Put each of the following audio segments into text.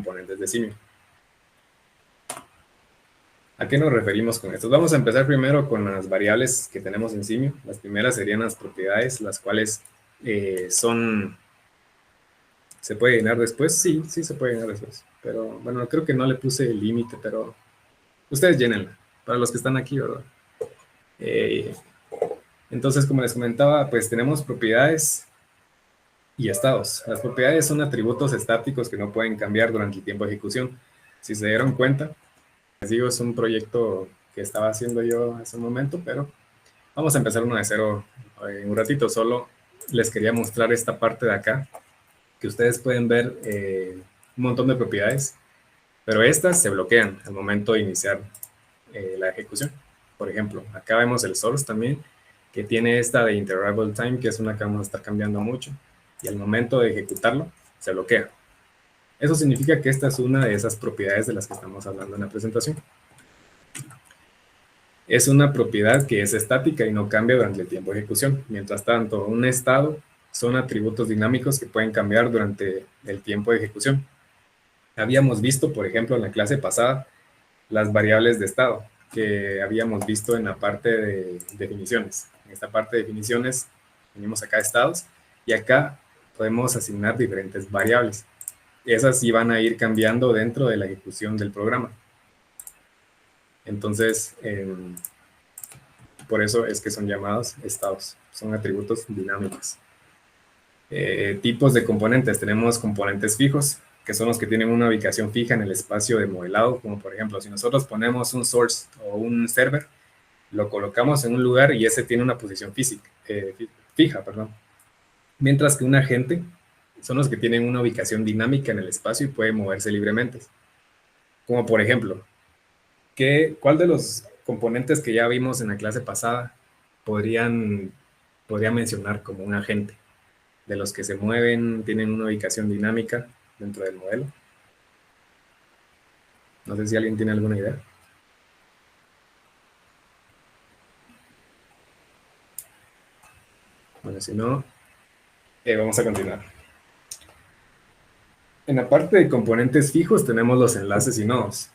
componentes de Simio. ¿A qué nos referimos con esto? Vamos a empezar primero con las variables que tenemos en Simio. Las primeras serían las propiedades, las cuales son... ¿Se puede llenar después? Sí, sí se puede llenar después. Pero bueno, creo que no le puse el límite, pero ustedes llénenla. Para los que están aquí, ¿verdad? Entonces, como les comentaba, pues tenemos propiedades y estados. Las propiedades son atributos estáticos que no pueden cambiar durante el tiempo de ejecución. Si se dieron cuenta, les digo, es un proyecto que estaba haciendo yo hace un momento, pero vamos a empezar uno de cero en un ratito. Solo les quería mostrar esta parte de acá, que ustedes pueden ver un montón de propiedades, pero estas se bloquean al momento de iniciar la ejecución. Por ejemplo, acá vemos el source también, que tiene esta de interval time, que es una que vamos a estar cambiando mucho, y al momento de ejecutarlo, se bloquea. Eso significa que esta es una de esas propiedades de las que estamos hablando en la presentación. Es una propiedad que es estática y no cambia durante el tiempo de ejecución. Mientras tanto, un estado son atributos dinámicos que pueden cambiar durante el tiempo de ejecución. Habíamos visto, por ejemplo, en la clase pasada, las variables de estado, que habíamos visto en la parte de definiciones. En esta parte de definiciones, venimos acá a estados, y acá podemos asignar diferentes variables. Esas sí van a ir cambiando dentro de la ejecución del programa. Entonces, por eso es que son llamados estados. Son atributos dinámicos. Tipos de componentes. Tenemos componentes fijos, que son los que tienen una ubicación fija en el espacio de modelado, como por ejemplo, si nosotros ponemos un source o un server, lo colocamos en un lugar y ese tiene una posición fija. Mientras que un agente son los que tienen una ubicación dinámica en el espacio y pueden moverse libremente. Como por ejemplo, ¿cuál de los componentes que ya vimos en la clase pasada podría mencionar como un agente? De los que se mueven, tienen una ubicación dinámica dentro del modelo. No sé si alguien tiene alguna idea. Bueno, si no, vamos a continuar. En la parte de componentes fijos tenemos los enlaces y nodos.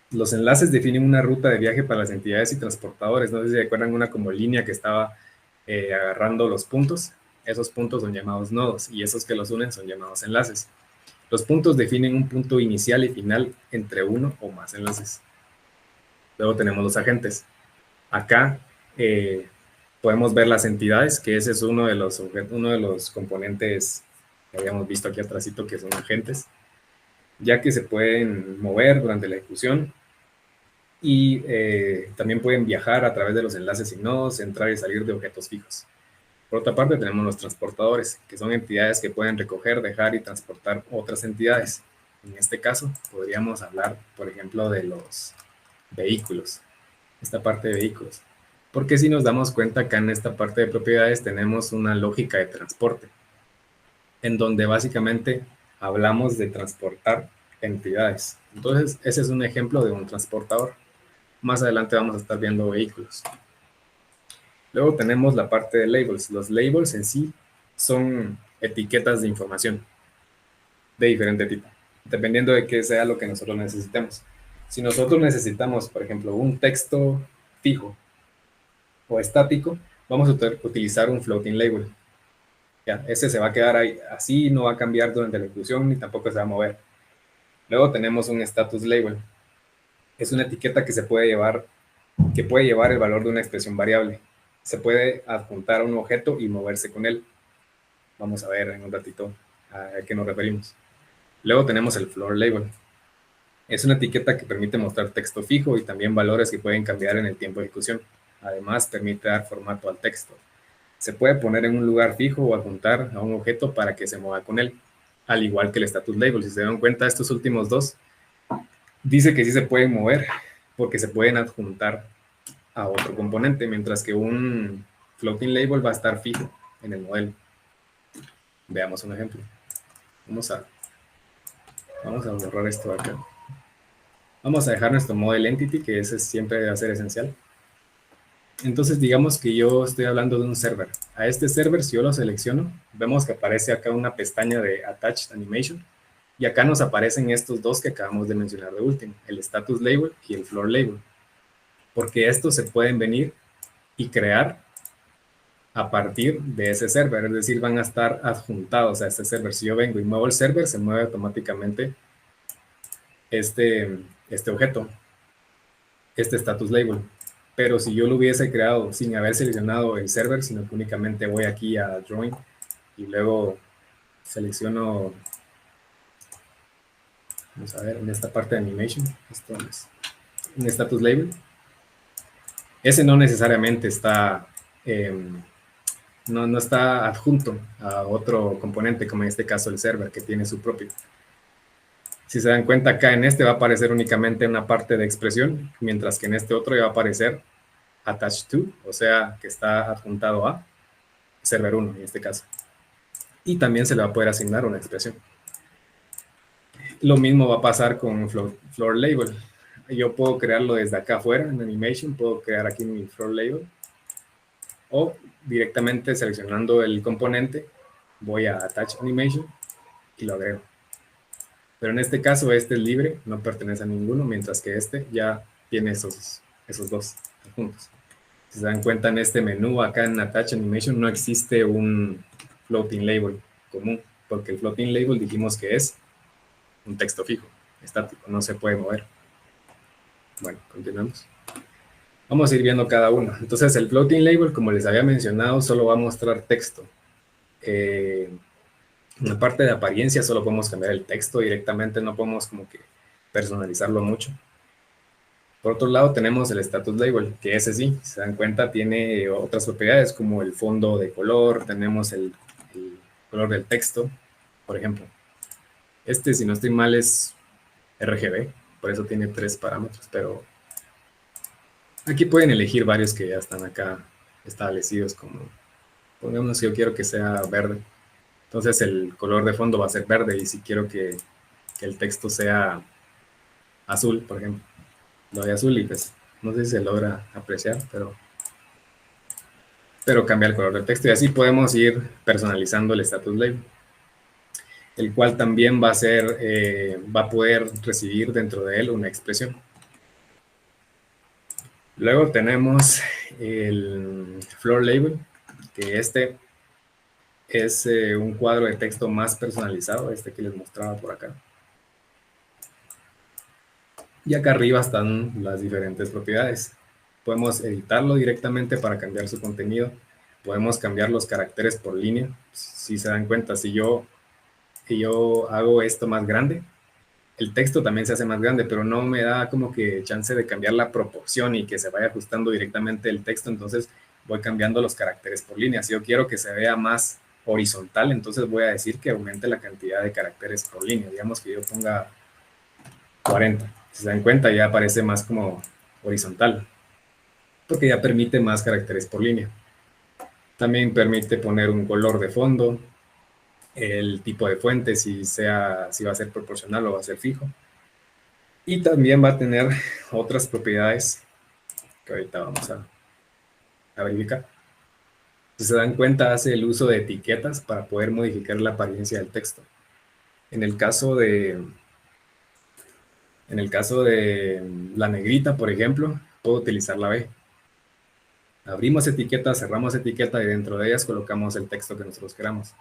Los enlaces definen una ruta de viaje para las entidades y transportadores. No sé si recuerdan una como línea que estaba agarrando los puntos. Esos puntos son llamados nodos y esos que los unen son llamados enlaces. Los puntos definen un punto inicial y final entre uno o más enlaces. Luego tenemos los agentes. Acá podemos ver las entidades, que ese es uno de los componentes que habíamos visto aquí atrásito, que son agentes, ya que se pueden mover durante la ejecución y también pueden viajar a través de los enlaces y nodos, entrar y salir de objetos fijos. Por otra parte, tenemos los transportadores, que son entidades que pueden recoger, dejar y transportar otras entidades. En este caso, podríamos hablar, por ejemplo, de los vehículos, esta parte de vehículos. Porque si nos damos cuenta, acá en esta parte de propiedades tenemos una lógica de transporte, en donde básicamente hablamos de transportar entidades. Entonces, ese es un ejemplo de un transportador. Más adelante vamos a estar viendo vehículos. Luego tenemos la parte de labels. Los labels en sí son etiquetas de información de diferente tipo, dependiendo de qué sea lo que nosotros necesitemos. Si nosotros necesitamos, por ejemplo, un texto fijo o estático, vamos a utilizar un floating label. Ya, ese se va a quedar ahí así, no va a cambiar durante la ejecución ni tampoco se va a mover. Luego tenemos un status label. Es una etiqueta que puede llevar el valor de una expresión variable. Se puede adjuntar a un objeto y moverse con él. Vamos a ver en un ratito a qué nos referimos. Luego tenemos el floor label. Es una etiqueta que permite mostrar texto fijo y también valores que pueden cambiar en el tiempo de ejecución. Además, permite dar formato al texto. Se puede poner en un lugar fijo o adjuntar a un objeto para que se mueva con él, al igual que el status label. Si se dan cuenta, estos últimos dos dice que sí se pueden mover porque se pueden adjuntar a otro componente, mientras que un floating label va a estar fijo en el modelo. Veamos un ejemplo. Vamos a borrar esto de acá. Vamos a dejar nuestro model entity, que ese siempre va a ser esencial. Entonces, digamos que yo estoy hablando de un server. A este server, si yo lo selecciono, vemos que aparece acá una pestaña de Attached Animation, Y acá nos aparecen estos dos que acabamos de mencionar de último, el status label y el floor label, porque estos se pueden venir y crear a partir de ese server, es decir, van a estar adjuntados a este server. Si yo vengo y muevo el server, se mueve automáticamente este objeto, este status label. Pero si yo lo hubiese creado sin haber seleccionado el server, sino que únicamente voy aquí a Drawing y luego selecciono, vamos a ver, en esta parte de Animation, esto es un status label, ese no necesariamente está, no está adjunto a otro componente, como en este caso el server, que tiene su propio. Si se dan cuenta, acá en este va a aparecer únicamente una parte de expresión, mientras que en este otro ya va a aparecer attached to, o sea, que está adjuntado a server 1 en este caso. Y también se le va a poder asignar una expresión. Lo mismo va a pasar con floor label. Yo puedo crearlo desde acá afuera en Animation, puedo crear aquí mi floor label, o directamente seleccionando el componente, voy a Attach Animation y lo agrego. Pero en este caso este es libre, no pertenece a ninguno, mientras que este ya tiene esos dos juntos. Si se dan cuenta, en este menú acá en Attach Animation no existe un floating label común, porque el floating label dijimos que es un texto fijo, estático, no se puede mover. Bueno, continuamos. Vamos a ir viendo cada uno. Entonces el floating label, como les había mencionado, solo va a mostrar texto. En la parte de apariencia solo podemos cambiar el texto directamente, no podemos como que personalizarlo mucho. Por otro lado tenemos el status label, que ese sí, si se dan cuenta, tiene otras propiedades como el fondo de color, tenemos el color del texto, por ejemplo. Este, si no estoy mal, es RGB, por eso tiene 3 parámetros, pero aquí pueden elegir varios que ya están acá establecidos, como, pongamos que yo quiero que sea verde. Entonces el color de fondo va a ser verde, y si quiero que el texto sea azul, por ejemplo, lo doy azul y pues no sé si se logra apreciar, pero cambia el color del texto, y así podemos ir personalizando el status label, el cual también va a poder recibir dentro de él una expresión. Luego tenemos el floor label, que este es un cuadro de texto más personalizado, este que les mostraba por acá. Y acá arriba están las diferentes propiedades. Podemos editarlo directamente para cambiar su contenido. Podemos cambiar los caracteres por línea. Si se dan cuenta, si yo hago esto más grande, el texto también se hace más grande, pero no me da como que chance de cambiar la proporción y que se vaya ajustando directamente el texto. Entonces voy cambiando los caracteres por línea. Si yo quiero que se vea más horizontal, entonces voy a decir que aumente la cantidad de caracteres por línea. Digamos que yo ponga 40. Si se dan cuenta, ya aparece más como horizontal, porque ya permite más caracteres por línea. También permite poner un color de fondo, el tipo de fuente, si va a ser proporcional o va a ser fijo. Y también va a tener otras propiedades que ahorita vamos a verificar. Si se dan cuenta, hace el uso de etiquetas para poder modificar la apariencia del texto. En el caso de la negrita, por ejemplo, puedo utilizar la B. Abrimos etiqueta, cerramos etiqueta y dentro de ellas colocamos el texto que nosotros queramos.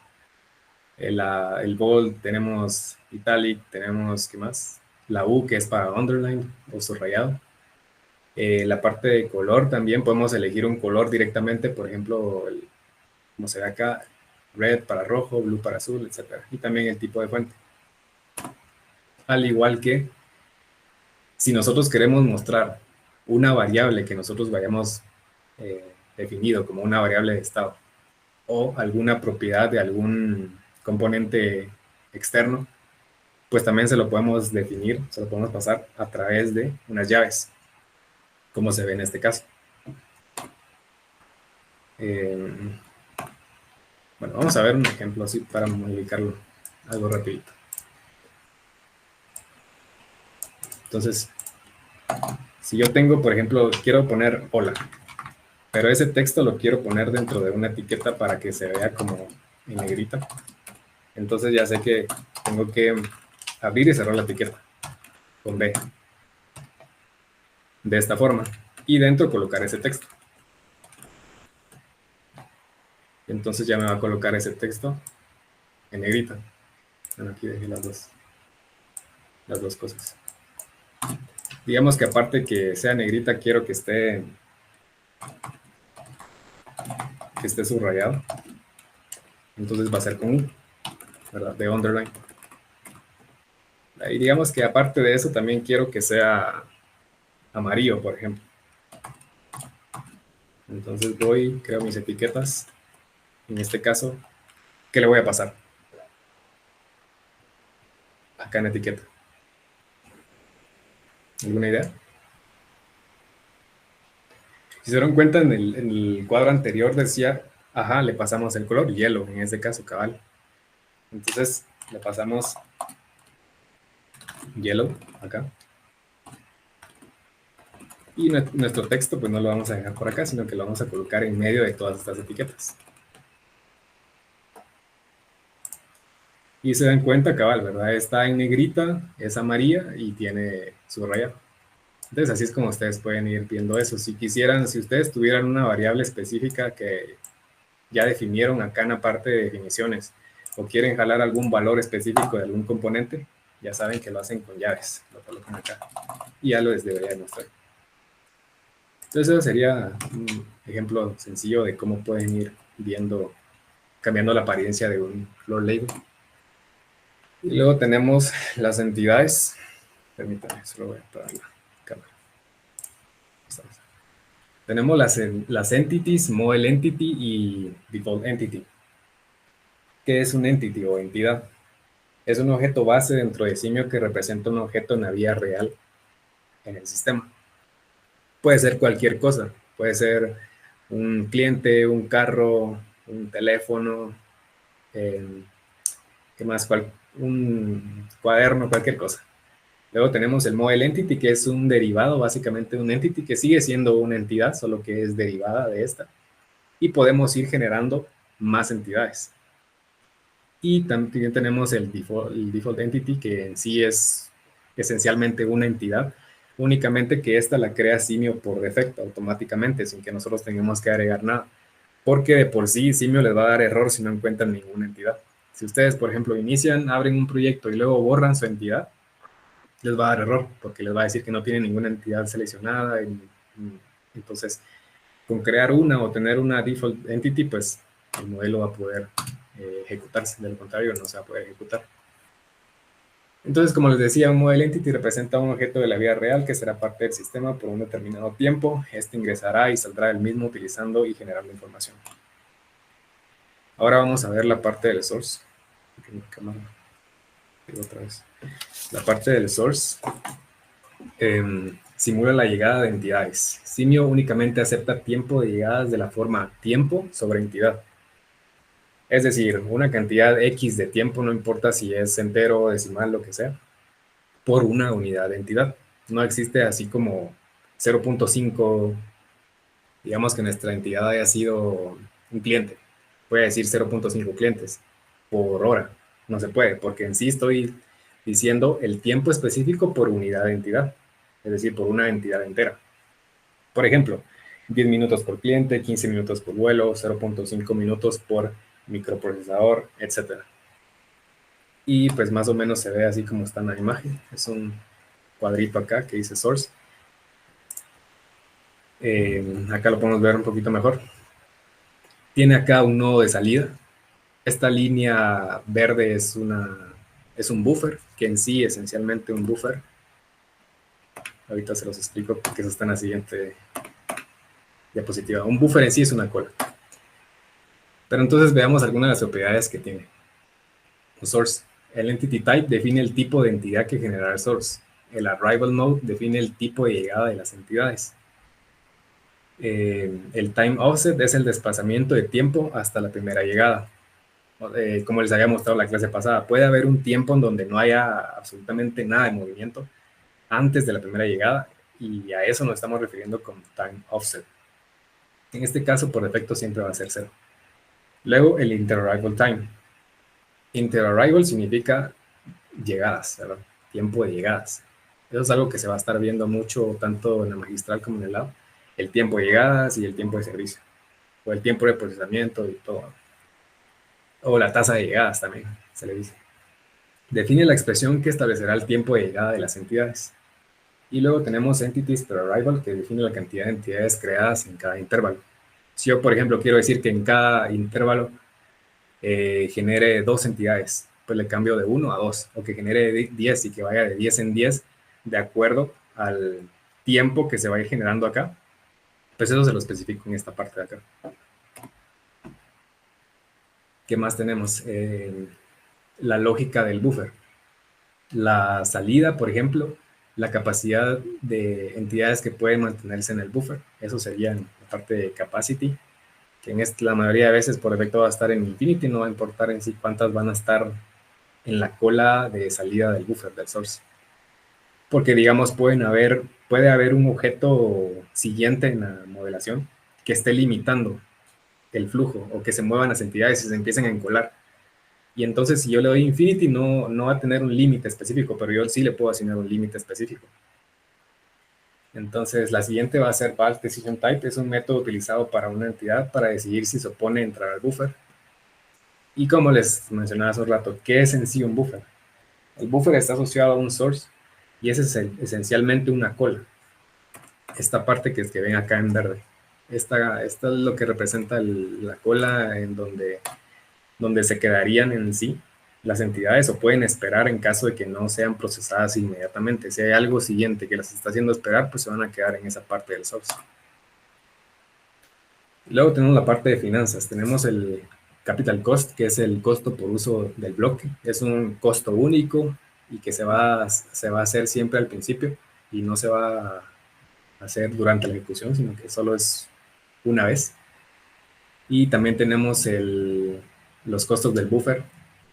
El bold, tenemos italic, tenemos, ¿qué más? La U, que es para underline o subrayado. La parte de color también podemos elegir un color directamente, por ejemplo, como se ve acá, red para rojo, blue para azul, etc. Y también el tipo de fuente. Al igual que si nosotros queremos mostrar una variable que nosotros vayamos definido como una variable de estado o alguna propiedad de algún componente externo, pues también se lo podemos definir, se lo podemos pasar a través de unas llaves, como se ve en este caso. Bueno, vamos a ver un ejemplo así para modificarlo algo rapidito. Entonces, si yo tengo, por ejemplo, quiero poner hola, pero ese texto lo quiero poner dentro de una etiqueta para que se vea como en negrita. Entonces ya sé que tengo que abrir y cerrar la etiqueta con B, de esta forma, y dentro colocar ese texto. Entonces ya me va a colocar ese texto en negrita. Bueno, aquí dejé las dos cosas. Digamos que aparte que sea negrita, quiero que esté subrayado. Entonces va a ser con U, ¿verdad? De underline. Y digamos que aparte de eso, también quiero que sea amarillo, por ejemplo. Entonces voy, creo mis etiquetas. En este caso, ¿qué le voy a pasar? Acá en etiqueta. ¿Alguna idea? Si se dieron cuenta, en el cuadro anterior decía, ajá, le pasamos el color hielo, en este caso, cabal. Entonces, le pasamos yellow acá. Y nuestro texto, pues no lo vamos a dejar por acá, sino que lo vamos a colocar en medio de todas estas etiquetas. Y se dan cuenta, cabal, ¿verdad? Está en negrita, es amarilla y tiene su raya. Entonces, así es como ustedes pueden ir viendo eso. Si quisieran, si ustedes tuvieran una variable específica que ya definieron acá en la parte de definiciones, o quieren jalar algún valor específico de algún componente, ya saben que lo hacen con llaves. Lo colocan acá. Y ya lo les debería demostrar. Entonces, eso sería un ejemplo sencillo de cómo pueden ir viendo, cambiando la apariencia de un floor label. Y luego tenemos las entidades. Permítanme, solo voy a apagar la cámara. Tenemos las entities, model entity y default entity. ¿Qué es un entity o entidad? Es un objeto base dentro de Simio que representa un objeto en la vida real en el sistema. Puede ser cualquier cosa. Puede ser un cliente, un carro, un teléfono, ¿qué más? Un cuaderno, cualquier cosa. Luego tenemos el model entity, que es un derivado básicamente de un entity que sigue siendo una entidad, solo que es derivada de esta. Y podemos ir generando más entidades. Y también tenemos el default entity, que en sí es esencialmente una entidad, únicamente que esta la crea Simio por defecto, automáticamente, sin que nosotros tengamos que agregar nada. Porque de por sí Simio les va a dar error si no encuentran ninguna entidad. Si ustedes, por ejemplo, inician, abren un proyecto y luego borran su entidad, les va a dar error, porque les va a decir que no tienen ninguna entidad seleccionada. Entonces, con crear una o tener una default entity, pues el modelo va a poder ejecutarse. De lo contrario, no se va a poder ejecutar. Entonces, como les decía, un model entity representa un objeto de la vida real que será parte del sistema por un determinado tiempo. Este ingresará y saldrá del mismo utilizando y generando información. Ahora vamos a ver la parte del source. Otra vez. La parte del source simula la llegada de entidades. Simio únicamente acepta tiempo de llegadas de la forma tiempo sobre entidad. Es decir, una cantidad X de tiempo, no importa si es entero, decimal, lo que sea, por una unidad de entidad. No existe así como 0.5, digamos que nuestra entidad haya sido un cliente. Puede decir 0.5 clientes por hora. No se puede, porque en sí estoy diciendo el tiempo específico por unidad de entidad, es decir, por una entidad entera. Por ejemplo, 10 minutos por cliente, 15 minutos por vuelo, 0.5 minutos por microprocesador, etc. Y pues más o menos se ve así como está en la imagen. Es un cuadrito acá que dice source. Acá lo podemos ver un poquito mejor. Tiene acá un nodo de salida. Esta línea verde es un buffer, que en sí esencialmente un buffer. Ahorita se los explico porque eso está en la siguiente diapositiva. Un buffer en sí es una cola. Pero entonces veamos algunas de las propiedades que tiene un source. El entity type define el tipo de entidad que generará el source. El arrival node define el tipo de llegada de las entidades. El time offset es el desplazamiento de tiempo hasta la primera llegada. Como les había mostrado en la clase pasada, puede haber un tiempo en donde no haya absolutamente nada de movimiento antes de la primera llegada, y a eso nos estamos refiriendo con time offset. En este caso, por defecto, siempre va a ser 0. Luego, el interarrival time. Interarrival significa llegadas, ¿verdad? Tiempo de llegadas. Eso es algo que se va a estar viendo mucho tanto en la magistral como en el lado. El tiempo de llegadas y el tiempo de servicio. O el tiempo de procesamiento y todo. O la tasa de llegadas también, se le dice. Define la expresión que establecerá el tiempo de llegada de las entidades. Y luego tenemos entities per arrival, que define la cantidad de entidades creadas en cada intervalo. Si yo, por ejemplo, quiero decir que en cada intervalo genere 2 entidades, pues le cambio de 1 a 2, o que genere 10 y que vaya de 10 en 10, de acuerdo al tiempo que se va a ir generando acá. Pues eso se lo especifico en esta parte de acá. ¿Qué más tenemos? La lógica del buffer. La salida, por ejemplo, la capacidad de entidades que pueden mantenerse en el buffer. Eso sería en la parte de capacity, que en la mayoría de veces por defecto va a estar en infinity, no va a importar en sí cuántas van a estar en la cola de salida del buffer, del source. Porque, digamos, puede haber un objeto siguiente en la modelación que esté limitando el flujo o que se muevan las entidades y se empiecen a encolar. Y entonces, si yo le doy infinity, no va a tener un límite específico, pero yo sí le puedo asignar un límite específico. Entonces, la siguiente va a ser bulk decision type. Es un método utilizado para una entidad para decidir si se opone a entrar al buffer. Y como les mencionaba hace un rato, ¿qué es en sí un buffer? El buffer está asociado a un source y ese es esencialmente una cola. Esta parte que ven acá en verde. Esta es lo que representa la cola en donde se quedarían en sí las entidades o pueden esperar en caso de que no sean procesadas inmediatamente. Si hay algo siguiente que las está haciendo esperar, pues se van a quedar en esa parte del source. Luego tenemos la parte de finanzas. Tenemos el capital cost, que es el costo por uso del bloque. Es un costo único y que se va a hacer siempre al principio y no se va a hacer durante la ejecución, sino que solo es una vez. Y también tenemos los costos del buffer,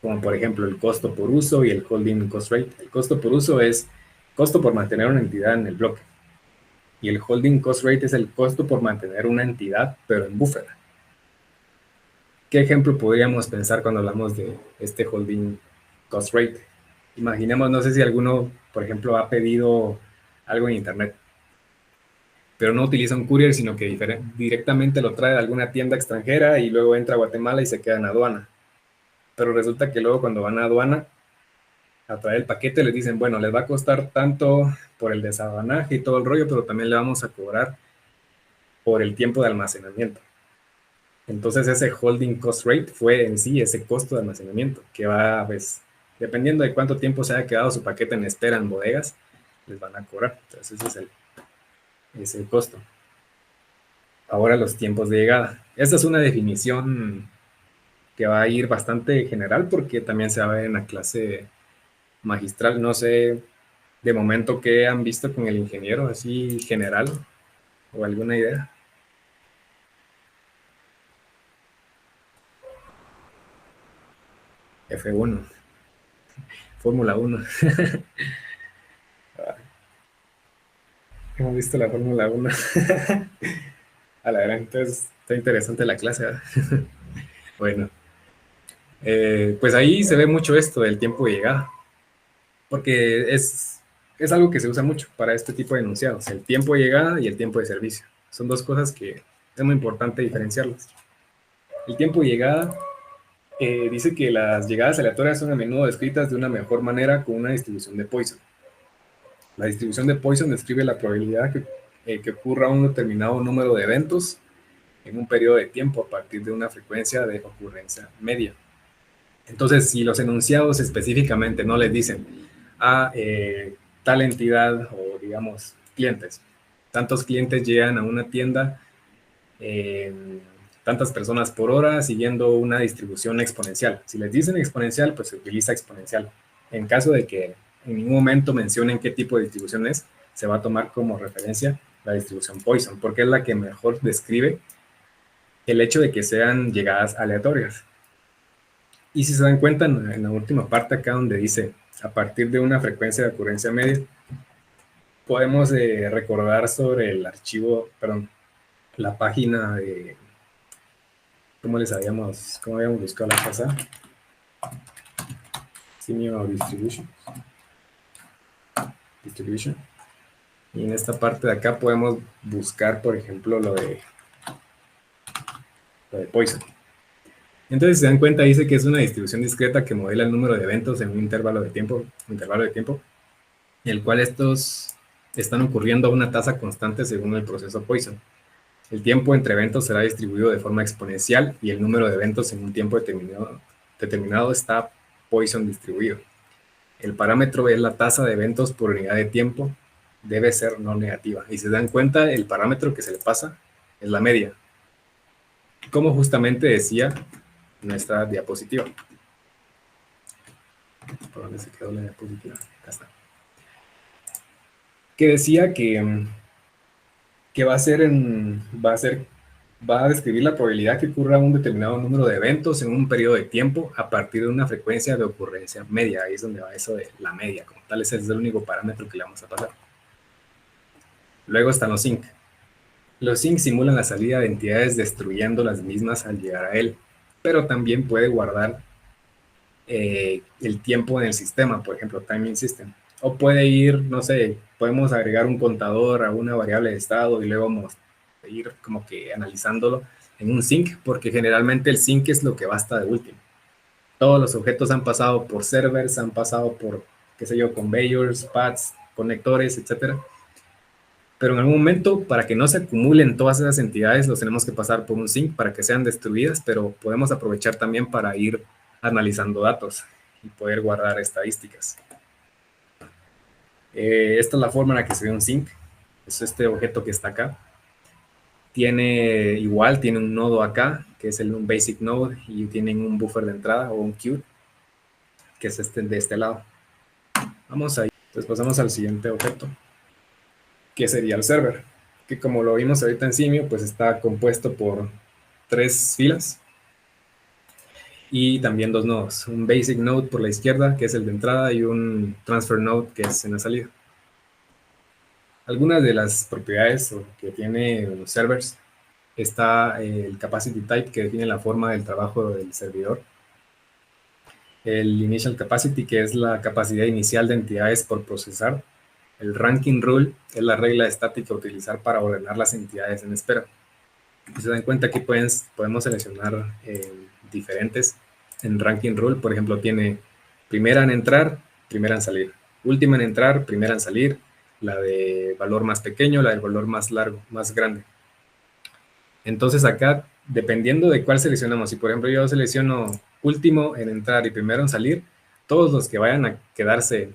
como por ejemplo el costo por uso y el holding cost rate. El costo por uso es costo por mantener una entidad en el bloque. Y el holding cost rate es el costo por mantener una entidad, pero en buffer. ¿Qué ejemplo podríamos pensar cuando hablamos de este holding cost rate? Imaginemos, no sé si alguno, por ejemplo, ha pedido algo en internet, pero no utiliza un courier, sino que directamente lo trae de alguna tienda extranjera y luego entra a Guatemala y se queda en aduana. Pero resulta que luego cuando van a aduana a traer el paquete les dicen, bueno, les va a costar tanto por el desaduanaje y todo el rollo, pero también le vamos a cobrar por el tiempo de almacenamiento. Entonces ese holding cost rate fue en sí ese costo de almacenamiento, que va, pues, dependiendo de cuánto tiempo se haya quedado su paquete en espera en bodegas, les van a cobrar. Entonces ese es el costo. Ahora los tiempos de llegada. Esta es una definición que va a ir bastante general porque también se va a ver en la clase magistral. No sé de momento qué han visto con el ingeniero, así general o alguna idea. F1, Fórmula 1. Hemos visto la Fórmula 1. A la verdad, entonces está interesante la clase, ¿verdad? Bueno, pues ahí se ve mucho esto del tiempo de llegada, porque es algo que se usa mucho para este tipo de enunciados, el tiempo de llegada y el tiempo de servicio. Son dos cosas que es muy importante diferenciarlas. El tiempo de llegada dice que las llegadas aleatorias son a menudo descritas de una mejor manera con una distribución de Poisson. La distribución de Poisson describe la probabilidad que ocurra un determinado número de eventos en un periodo de tiempo a partir de una frecuencia de ocurrencia media. Entonces, si los enunciados específicamente no les dicen a tal entidad o, digamos, clientes, tantos clientes llegan a una tienda, tantas personas por hora siguiendo una distribución exponencial. Si les dicen exponencial, pues se utiliza exponencial. En caso de que en ningún momento mencionen qué tipo de distribución es, se va a tomar como referencia la distribución Poisson, porque es la que mejor describe el hecho de que sean llegadas aleatorias. Y si se dan cuenta, en la última parte acá donde dice a partir de una frecuencia de ocurrencia media, podemos recordar sobre el archivo, perdón, la página de cómo habíamos buscado la casa. Simio distribution. Distribution. Y en esta parte de acá podemos buscar, por ejemplo, lo de Poisson. Entonces, si se dan cuenta, dice que es una distribución discreta que modela el número de eventos en un intervalo de tiempo, en el cual estos están ocurriendo a una tasa constante según el proceso Poisson. El tiempo entre eventos será distribuido de forma exponencial y el número de eventos en un tiempo determinado está Poisson distribuido. El parámetro es la tasa de eventos por unidad de tiempo, debe ser no negativa. Y si se dan cuenta, el parámetro que se le pasa es la media, como justamente decía nuestra diapositiva. ¿Por dónde se quedó la diapositiva? Acá está. Que decía que va a describir la probabilidad que ocurra un determinado número de eventos en un periodo de tiempo a partir de una frecuencia de ocurrencia media. Ahí es donde va eso de la media, como tal, ese es el único parámetro que le vamos a pasar. Luego están los sinc. Los sinc simulan la salida de entidades destruyendo las mismas al llegar a él, pero también puede guardar el tiempo en el sistema, por ejemplo, timing system. O puede ir, no sé, podemos agregar un contador a una variable de estado y luego vamos a ir como que analizándolo en un sync, porque generalmente el sync es lo que va hasta de último. Todos los objetos han pasado por servers, han pasado por, qué sé yo, conveyors, paths, conectores, etcétera. Pero en algún momento, para que no se acumulen todas esas entidades, los tenemos que pasar por un sync para que sean destruidas, pero podemos aprovechar también para ir analizando datos y poder guardar estadísticas. Esta es la forma en la que se ve un sync. Es este objeto que está acá. Tiene un nodo acá, que es un basic node, y tienen un buffer de entrada o un queue, que es de este lado. Vamos ahí. Entonces pasamos al siguiente objeto, que sería el server, que como lo vimos ahorita en Simio, pues está compuesto por 3 filas y también 2 nodos. Un basic node por la izquierda, que es el de entrada, y un transfer node, que es en la salida. Algunas de las propiedades que tiene los servers está el capacity type, que define la forma del trabajo del servidor. El initial capacity, que es la capacidad inicial de entidades por procesar. El ranking rule es la regla estática a utilizar para ordenar las entidades en espera. Si se dan cuenta, aquí podemos seleccionar diferentes en ranking rule. Por ejemplo, tiene primera en entrar, primera en salir. Última en entrar, primera en salir. La de valor más pequeño, la del valor más largo, más grande. Entonces acá, dependiendo de cuál seleccionamos, si por ejemplo yo selecciono último en entrar y primero en salir, todos los que vayan a quedarse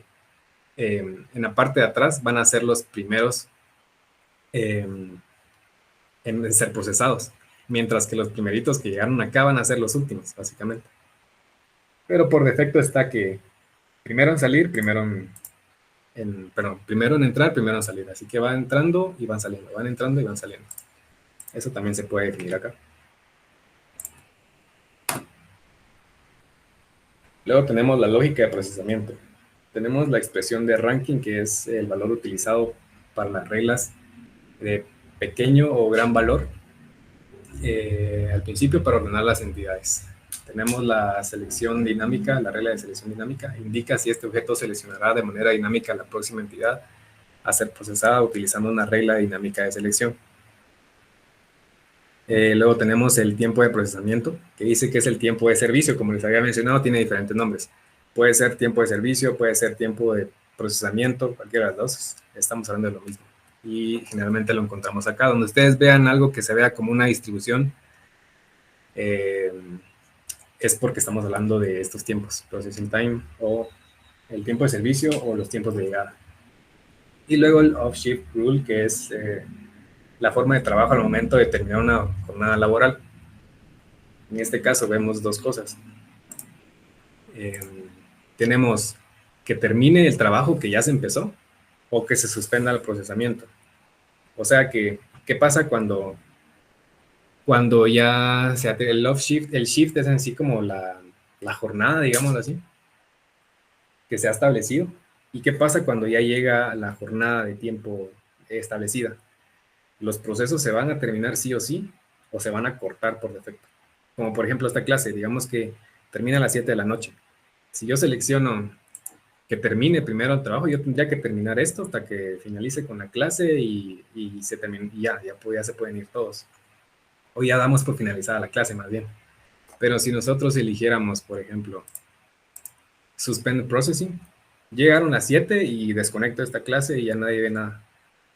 en la parte de atrás van a ser los primeros en ser procesados, mientras que los primeritos que llegaron acá van a ser los últimos, básicamente. Pero por defecto está que primero en salir, primero en entrar, primero en salir. Así que va entrando y van saliendo, van entrando y van saliendo. Eso también se puede definir acá. Luego tenemos la lógica de procesamiento. Tenemos la expresión de ranking, que es el valor utilizado para las reglas de pequeño o gran valor al principio para ordenar las entidades. Tenemos la selección dinámica, la regla de selección dinámica, indica si este objeto seleccionará de manera dinámica la próxima entidad a ser procesada utilizando una regla dinámica de selección. Luego tenemos el tiempo de procesamiento, que dice que es el tiempo de servicio. Como les había mencionado, tiene diferentes nombres. Puede ser tiempo de servicio, puede ser tiempo de procesamiento, cualquiera de los dos. Estamos hablando de lo mismo. Y generalmente lo encontramos acá. Donde ustedes vean algo que se vea como una distribución, es porque estamos hablando de estos tiempos, processing time, o el tiempo de servicio, o los tiempos de llegada. Y luego el off-shift rule, que es la forma de trabajo al momento de terminar una jornada laboral. En este caso vemos dos cosas. Tenemos que termine el trabajo que ya se empezó o que se suspenda el procesamiento. O sea que, ¿qué pasa cuando ya se hace el off shift? El shift es en sí como la jornada, digamos así, que se ha establecido. ¿Y qué pasa cuando ya llega la jornada de tiempo establecida? Los procesos se van a terminar sí o sí, o se van a cortar por defecto. Como por ejemplo esta clase, digamos que termina a las 7 de la noche. Si yo selecciono que termine primero el trabajo, yo tendría que terminar esto hasta que finalice con la clase y se termine, y ya se pueden ir todos. O ya damos por finalizada la clase más bien. Pero si nosotros eligiéramos, por ejemplo, Suspend Processing, llegaron a 7 y desconecto esta clase y ya nadie ve nada.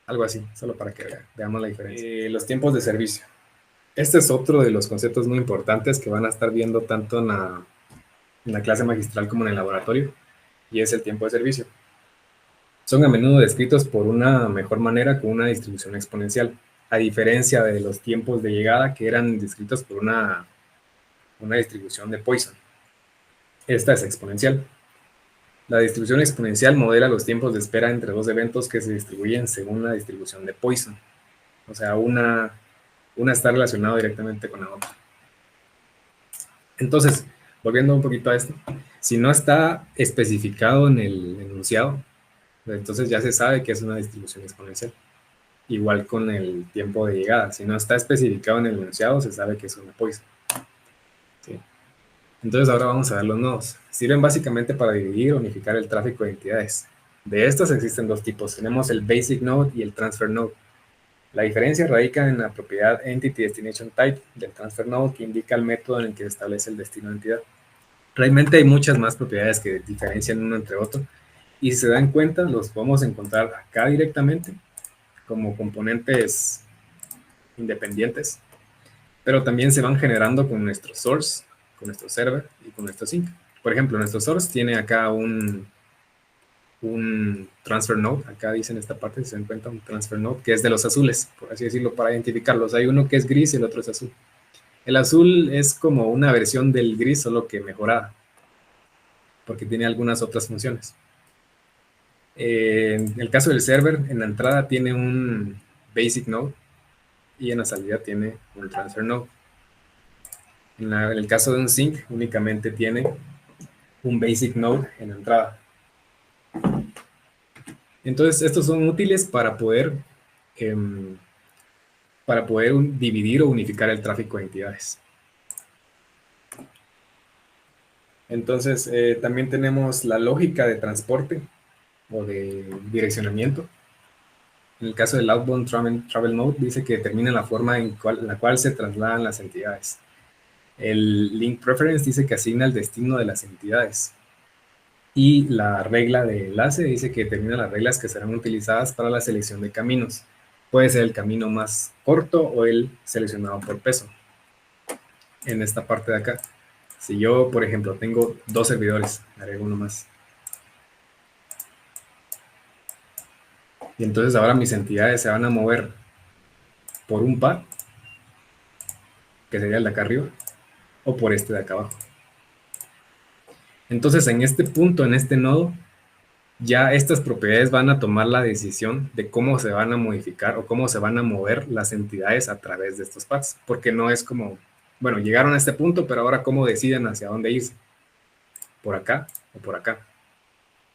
Algo así, solo para que veamos la diferencia. Los tiempos de servicio. Este es otro de los conceptos muy importantes que van a estar viendo tanto en la clase magistral como en el laboratorio, y es el tiempo de servicio. Son a menudo descritos por una mejor manera con una distribución exponencial, a diferencia de los tiempos de llegada que eran descritos por una distribución de Poisson. Esta es exponencial. La distribución exponencial modela los tiempos de espera entre dos eventos que se distribuyen según la distribución de Poisson. O sea, una está relacionada directamente con la otra. Entonces, volviendo un poquito a esto, si no está especificado en el enunciado, entonces ya se sabe que es una distribución exponencial. Igual con el tiempo de llegada. Si no está especificado en el enunciado, se sabe que es una Poisson. ¿Sí? Entonces ahora vamos a ver los nodos. Sirven básicamente para dividir o unificar el tráfico de entidades. De estos existen dos tipos. Tenemos el Basic Node y el Transfer Node. La diferencia radica en la propiedad Entity Destination Type del Transfer Node, que indica el método en el que se establece el destino de entidad. Realmente hay muchas más propiedades que diferencian uno entre otro, y si se dan cuenta, los podemos encontrar acá directamente como componentes independientes, pero también se van generando con nuestro source, con nuestro server y con nuestro sink. Por ejemplo, nuestro source tiene acá un transfer node, acá dice en esta parte, si se dan cuenta, un transfer node, que es de los azules, por así decirlo, para identificarlos. Hay uno que es gris y el otro es azul. El azul es como una versión del gris, solo que mejorada, porque tiene algunas otras funciones. En el caso del server, en la entrada tiene un basic node y en la salida tiene un transfer node. En el caso de un sink, únicamente tiene un basic node en la entrada. Entonces, estos son útiles para poder dividir o unificar el tráfico de entidades. Entonces, también tenemos la lógica de transporte o de direccionamiento. En el caso del Outbound Travel Node, dice que determina la forma en la cual se trasladan las entidades. El Link Preference dice que asigna el destino de las entidades. Y la regla de enlace dice que determina las reglas que serán utilizadas para la selección de caminos. Puede ser el camino más corto o el seleccionado por peso. En esta parte de acá, si yo, por ejemplo, tengo dos servidores, agrego uno más. Y entonces ahora mis entidades se van a mover por un path, que sería el de acá arriba, o por este de acá abajo. Entonces, en este punto, en este nodo, ya estas propiedades van a tomar la decisión de cómo se van a modificar o cómo se van a mover las entidades a través de estos paths, porque no es como, bueno, llegaron a este punto, pero ahora cómo deciden hacia dónde irse, por acá o por acá.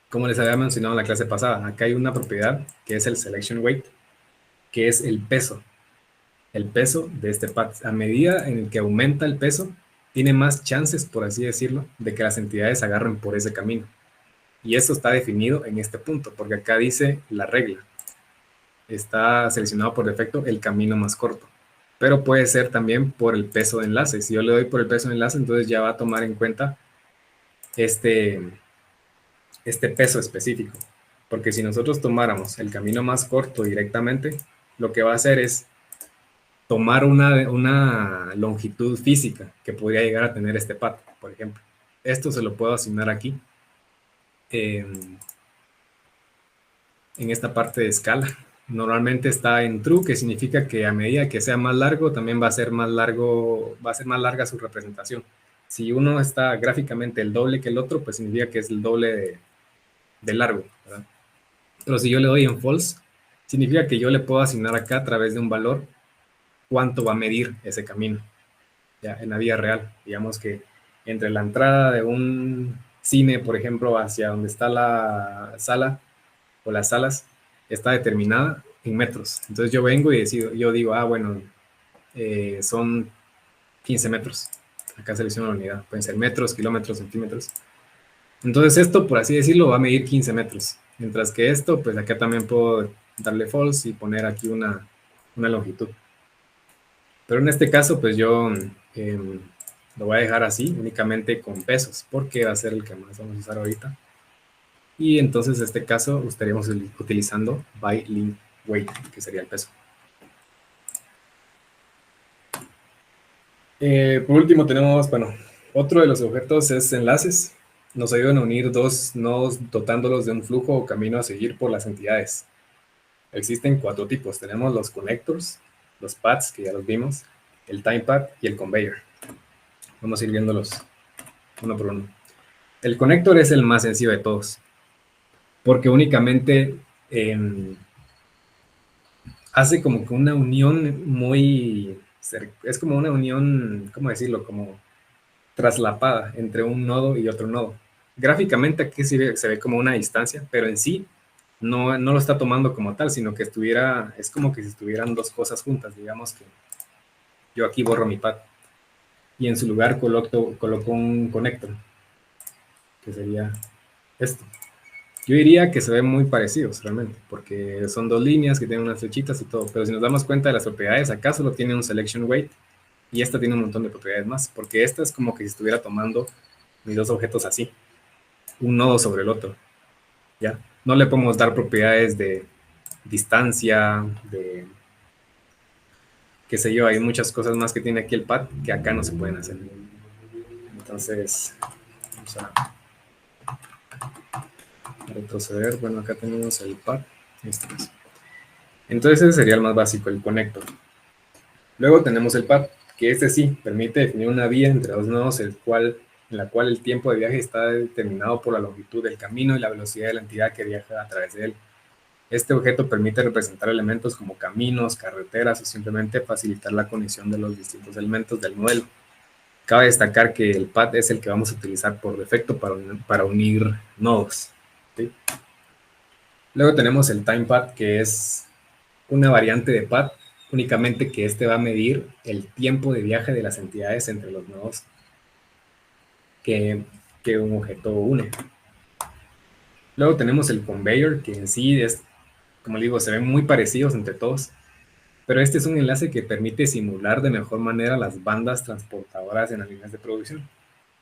Como les había mencionado en la clase pasada, acá hay una propiedad que es el selection weight, que es el peso de este path. A medida en el que aumenta el peso, tiene más chances, por así decirlo, de que las entidades agarren por ese camino. Y eso está definido en este punto, porque acá dice la regla. Está seleccionado por defecto el camino más corto, pero puede ser también por el peso de enlace. Si yo le doy por el peso de enlace, entonces ya va a tomar en cuenta este peso específico. Porque si nosotros tomáramos el camino más corto directamente, lo que va a hacer es tomar una longitud física que podría llegar a tener este path, por ejemplo. Esto se lo puedo asignar aquí, en esta parte de escala. Normalmente está en true, que significa que a medida que sea más largo, también va a ser más larga su representación. Si uno está gráficamente el doble que el otro, pues significa que es el doble de largo, ¿verdad? Pero si yo le doy en false, significa que yo le puedo asignar acá a través de un valor cuánto va a medir ese camino, ya en la vida real. Digamos que entre la entrada de un cine, por ejemplo, hacia donde está la sala o las salas, está determinada en metros. Entonces yo vengo y yo digo, bueno, son 15 metros. Acá selecciono la unidad. Pueden ser metros, kilómetros, centímetros. Entonces esto, por así decirlo, va a medir 15 metros. Mientras que esto, pues acá también puedo darle false y poner aquí una longitud. Pero en este caso, pues yo lo voy a dejar así, únicamente con pesos, porque va a ser el que más vamos a usar ahorita. Y entonces en este caso estaríamos utilizando by link weight, que sería el peso. Por último tenemos, bueno, otro de los objetos es enlaces. Nos ayudan a unir dos nodos dotándolos de un flujo o camino a seguir por las entidades. Existen 4 tipos. Tenemos los connectors, los paths, que ya los vimos, el time path y el conveyor. Vamos a ir viéndolos uno por uno. El connector es el más sencillo de todos, porque únicamente hace como que una unión muy... Es como una unión, ¿cómo decirlo? Como traslapada entre un nodo y otro nodo. Gráficamente aquí se ve como una distancia, pero en sí no lo está tomando como tal, sino que es como que si estuvieran dos cosas juntas. Digamos que yo aquí borro mi pad y en su lugar coloco un connector, que sería esto. Yo diría que se ven muy parecidos realmente, porque son dos líneas que tienen unas flechitas y todo, pero si nos damos cuenta de las propiedades, acá solo tiene un selection weight y esta tiene un montón de propiedades más, porque esta es como que si estuviera tomando mis dos objetos así, un nodo sobre el otro, ¿ya? No le podemos dar propiedades de distancia, de qué sé yo, hay muchas cosas más que tiene aquí el pad que acá no se pueden hacer. Entonces, vamos a retroceder. Bueno, acá tenemos el pad. Entonces ese sería el más básico, el connector. Luego tenemos el pad, que este sí permite definir una vía entre dos nodos, en la cual el tiempo de viaje está determinado por la longitud del camino y la velocidad de la entidad que viaja a través de él. Este objeto permite representar elementos como caminos, carreteras o simplemente facilitar la conexión de los distintos elementos del modelo. Cabe destacar que el pad es el que vamos a utilizar por defecto para unir nodos, ¿sí? Luego tenemos el time pad, que es una variante de pad, únicamente que este va a medir el tiempo de viaje de las entidades entre los nodos que un objeto une. Luego tenemos el conveyor, que en sí es, como digo, se ven muy parecidos entre todos, pero este es un enlace que permite simular de mejor manera las bandas transportadoras en las líneas de producción.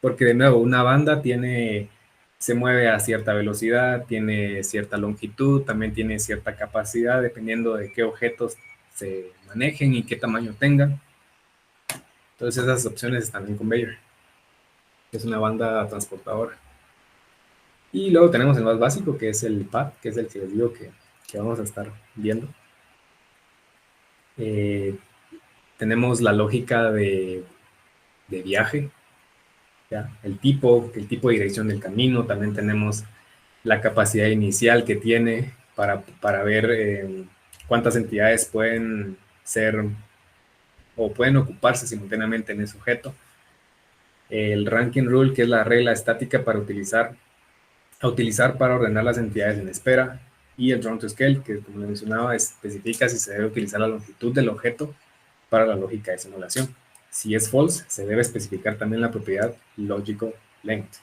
Porque de nuevo, una banda se mueve a cierta velocidad, tiene cierta longitud, también tiene cierta capacidad, dependiendo de qué objetos se manejen y qué tamaño tengan. Entonces esas opciones están en conveyor, que es una banda transportadora. Y luego tenemos el más básico, que es el pad, que es el que les digo que vamos a estar viendo. Tenemos la lógica de viaje, ¿ya? El tipo de dirección del camino, también tenemos la capacidad inicial que tiene para ver cuántas entidades pueden ser o pueden ocuparse simultáneamente en ese objeto. El ranking rule, que es la regla estática para utilizar para ordenar las entidades en espera. Y el drawn to scale, que como les mencionaba, especifica si se debe utilizar la longitud del objeto para la lógica de simulación. Si es false, se debe especificar también la propiedad logical length,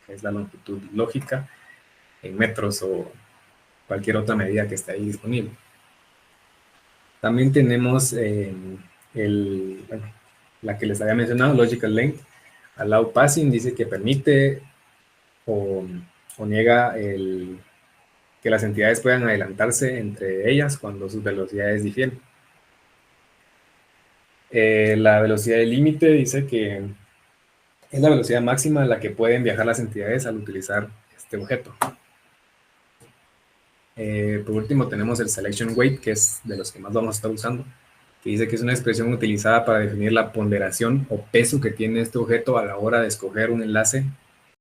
que es la longitud lógica en metros o cualquier otra medida que esté ahí disponible. También tenemos la que les había mencionado, logical length. Allow passing dice que permite o niega que las entidades puedan adelantarse entre ellas cuando sus velocidades difieren. La velocidad de límite dice que es la velocidad máxima a la que pueden viajar las entidades al utilizar este objeto. Por último tenemos el selection weight, que es de los que más vamos a estar usando, que dice que es una expresión utilizada para definir la ponderación o peso que tiene este objeto a la hora de escoger un enlace